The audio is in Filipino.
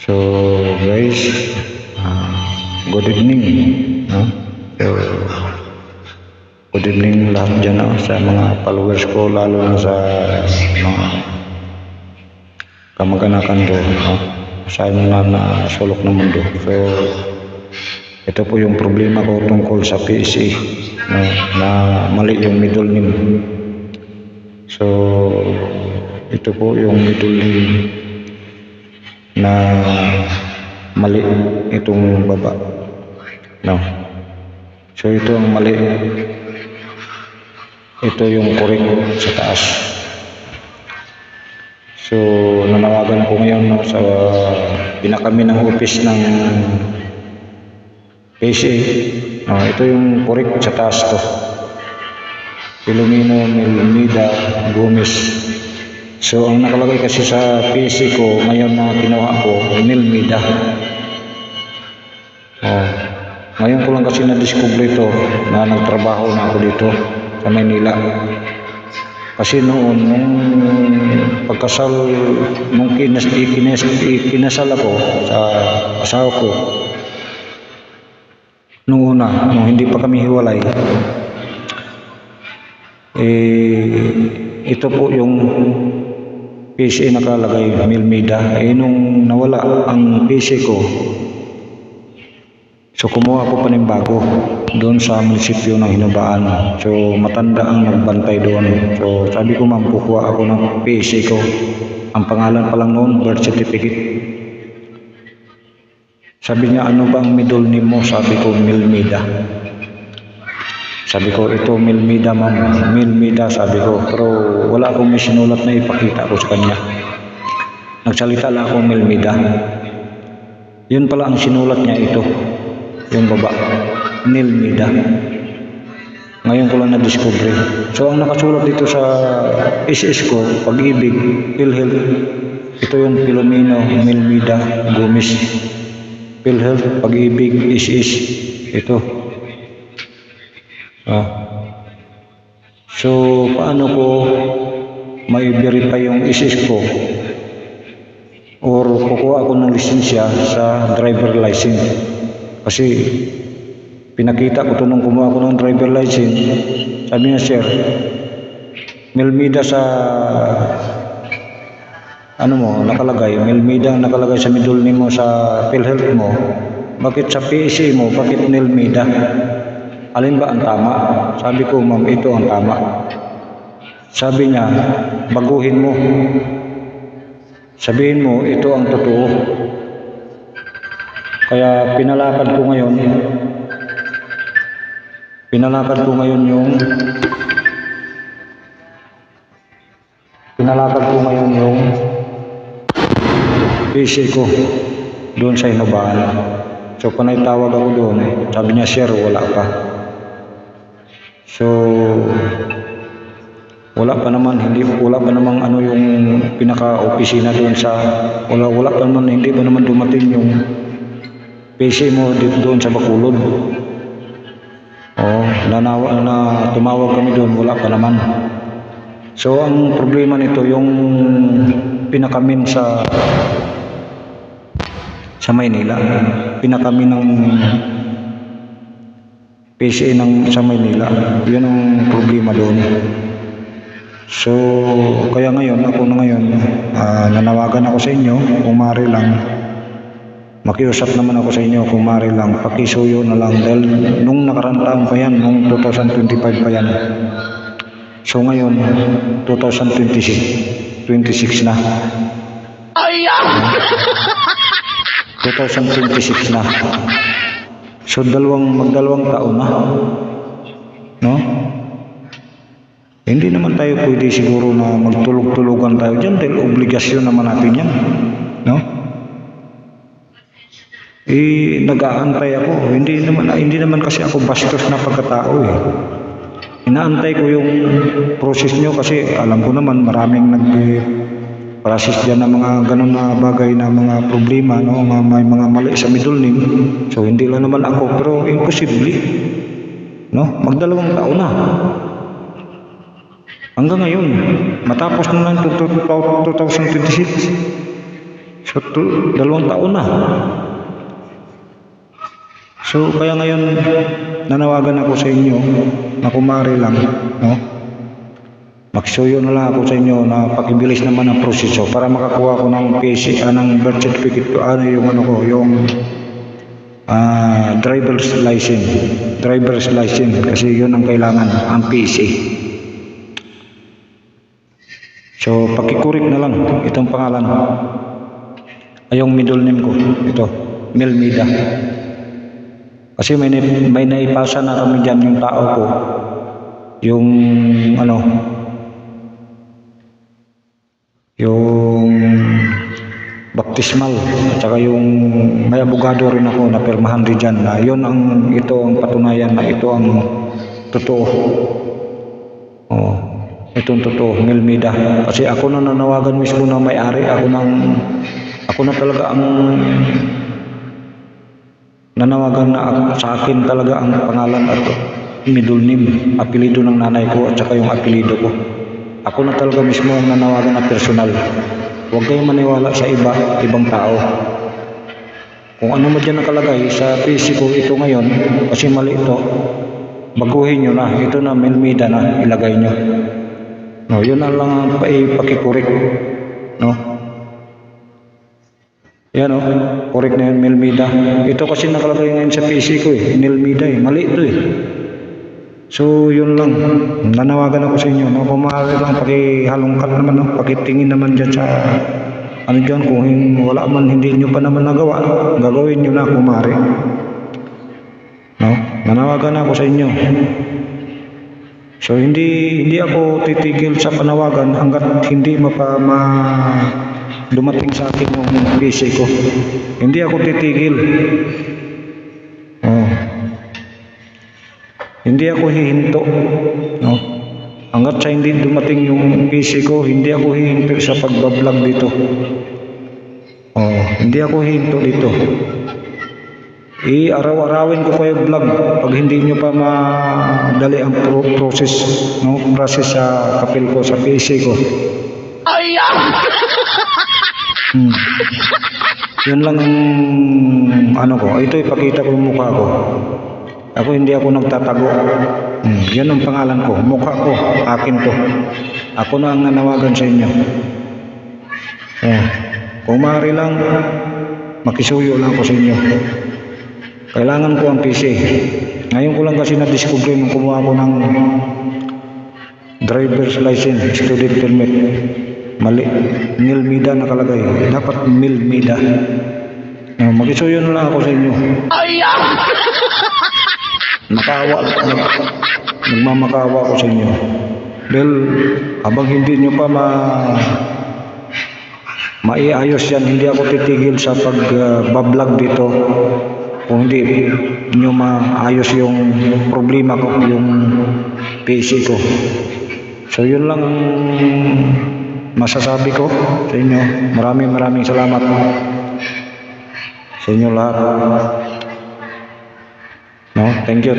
So guys, good evening, no? So, good evening lahat dyan, no? Sa mga followers ko, lalo na sa mga kamag-anakan ko, no? Saan na sulok ng mundo. So ito po yung problema ko tungkol sa PSA, no? Na mali yung middle name. So ito po yung middle name na mali itong baba, no? So ito ang mali, ito yung correct sa taas. So nanawagan ako ngayon, no, sa pinakami ng office ng PSA, no? Ito yung correct sa taas to, Filomeno Melmida Gomez. So ang nakalagay kasi sa PC ko ngayon na kinuha ko, Melmida. Ngayon ko lang kasi na-discover ito na nagtrabaho na ako dito sa Maynila. Kasi noon, nung pagkasal, nung kinasal ako sa asawa ko, nung una, nung hindi pa kami hiwalay, ito po yung PC nakalagay, Melmida. Nung nawala ang PC ko, so kumuha ko panimbago doon sa munisipyo ng Hinubaan. So matanda ang nagbantay doon. So sabi ko, ma'am, kukuha ako ng PC ko. Ang pangalan pa lang noon, birth certificate. Sabi niya, ano ba ang middle name mo? Sabi ko, Melmida. Sabi ko, ito Melmida, ma'am. Melmida, sabi ko. Pero wala akong may sinulat na ipakita ko sa kanya. Nagsalita lang ako, Melmida. Yun pala ang sinulat niya, ito. Yung baba, Melmida. Ngayon ko lang na-discover. So ang nakasulat dito sa SS ko, Pag-ibig, PhilHealth, ito yung Filomeno Melmida Gomez. PhilHealth, Pag-ibig, SS, ito. So paano ko may verify yung SS ko, or kukuha ako ng lisensya sa driver license? Kasi pinakita ko ito nung kumuha ko ng driver license. Sabi niya, sir, Melmida sa ano mo nakalagay, Melmida nakalagay sa middle name mo sa PhilHealth mo, bakit sa PSA mo, bakit Melmida? Alin ba ang tama? Sabi ko, ma'am, ito ang tama. Sabi niya, baguhin mo, sabihin mo ito ang totoo. Kaya pinalakad ko ngayon yung PC ko doon sa Hinubaan. So panay tawag ako doon, sabi niya, sir, wala pa. So wala pa naman ano yung pinaka-opisina doon sa wala pa naman, hindi pa naman dumating yung PC mo dito doon sa Bacolod. Tumawag kami doon, wala pa naman. So ang problema nito, yung pinakamin sa Maynila, pinakamin ng PSA sa Maynila, yun ang problema doon. So kaya ngayon, nanawagan ako sa inyo, kung maaari lang, makiusap naman ako sa inyo, kung maaari lang, pakisuyo na lang, dahil nung nakarang taon pa yan, nung 2025 pa yan. So ngayon, 2026 na. 2026 na. So magdalawang taon na, no? Hindi naman tayo pwede siguro na magtulog-tulugan tayo dyan, dahil obligasyon naman natin yan, no? Nag-aantay ako. Hindi naman kasi ako bastos na pagkatao. Inaantay ko yung process nyo, kasi alam ko naman maraming nag-process dyan ng mga ganun na bagay, na mga problema, no? May mga mali sa middle name. So hindi lang naman ako, pero imposible, no? Magdalawang taon na. Hanggang ngayon, matapos na lang 2026. So So, 2 taon na. So, kaya ngayon, nanawagan ako sa inyo na kumari lang, no? Magsuyo na lang ako sa inyo na pakibilis naman ang proseso para makakuha ko ng PC, ng birth certificate ko, yung driver's license, kasi yun ang kailangan, ang PC. So, pakikurik na lang itong pangalan. Yung middle name ko, ito, Melmida. Kasi may naipasa na kami dyan yung tao ko, yung baptismal, at saka yung may abogado rin ako na pirmahan rin dyan na ito ang patunayan na ito ang totoo. Itong totoo, Melmida. Kasi ako na nanawagan mismo na may-ari, ako na talaga ang nanawagan na sa akin talaga ang pangalan at middle name, apelido ng nanay ko at saka yung apelido ko. Ako na talaga mismo ang nanawagan na personal. Huwag kayong maniwala sa ibang tao. Kung ano mo dyan nakalagay sa PC ko ito ngayon, kasi mali ito, baguhin nyo na. Ito na, Melmida na, ilagay nyo. No, yun na lang ang pakikurik. No? Yan o, correct na yun, Melmida. Ito kasi nakalagay ngayon sa PC ko Melmida mali ito So, yun lang. Nanawagan ako sa inyo. No? Kung maaari lang, pakihalongkat naman. No? Pakitingin naman dyan sa dyan. Kung wala man, hindi nyo pa naman nagawa. Gagawin nyo na kung maaari. No? Nanawagan ako sa inyo. So, hindi ako titigil sa panawagan hanggat hindi dumating sa akin yung PC ko. Hindi ako titigil. Hindi ako hihinto. No? Hanggat sa hindi dumating yung PC ko, hindi ako hihinto sa pagbablog dito. Hindi ako hihinto dito. Araw-arawin ko kayo vlog pag hindi nyo pa madali ang process sa kapil ko, sa PC ko. Yun lang ang ko. Ito ipakita ko yung mukha ko. Ako hindi ako nagtatago. Yan ang pangalan ko. Mukha ko, akin to. Ako na ang nanawagan sa inyo. Kung maaari lang, makisuyo lang ako sa inyo. Kailangan ko ang PC. Ngayon ko lang kasi na-discover nung kumuha ko ng driver's license, student permit. Mali. Melmida nakalagay. Dapat Melmida. Makisuyo na lang ako sa inyo. Nagmamakawa ako sa inyo. Dahil habang hindi nyo pa maiayos yan, hindi ako titigil sa pagbablog dito. Kung hindi nyo maayos yung problema ko, yung PC ko. So yun lang ang masasabi ko sa inyo. Maraming salamat sa inyo lahat. No, thank you.